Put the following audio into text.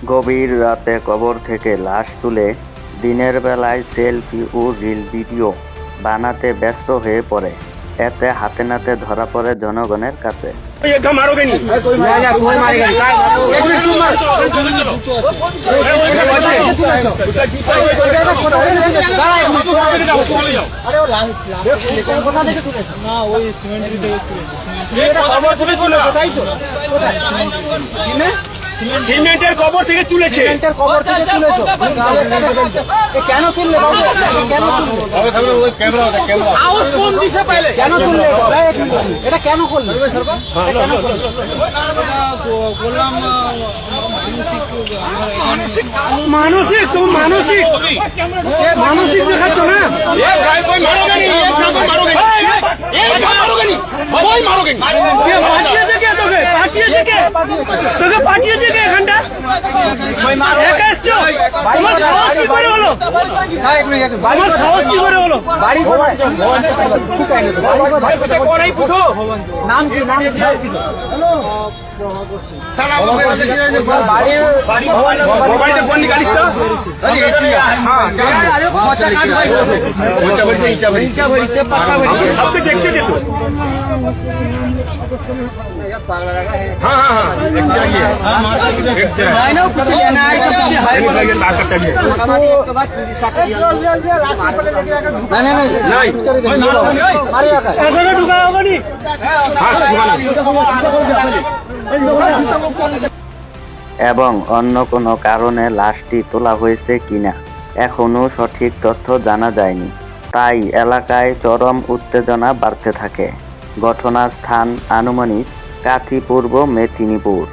গভীর রাতে কবর থেকে লাশ তুলে দিনের বেলায় সেলফি ও রিল ভিডিও বানাতে ব্যস্ত হয়ে পড়ে। এতে হাতে নাতে ধরা পড়ে জনগণের কাছে। সিমেন্টের কবর থেকে তুলেছে। কেন তুললে কেন তুললে এটা কেন করলে? মানসিক তুমি মানসিক মানসিক দেখাচ্ছ না। পাঠিয়েছে কে তোকে? পাঠিয়েছে কে তোকে? পাঠিয়েছে কে এখানটা? একা এসছো? তোমার সাহস কি করে হলো? তোমার সাহস কি করে হলো? নাম কি? নাম কি? এবং অন্য কোনো কারণে লাশটি তোলা হয়েছে কিনা এখনো সঠিক তথ্য জানা যায়নি। তাই এলাকায় চরম উত্তেজনা বাড়তে থাকে। ঘটনার স্থান আনুমানিক কাথি পূর্ব মেদিনীপুর।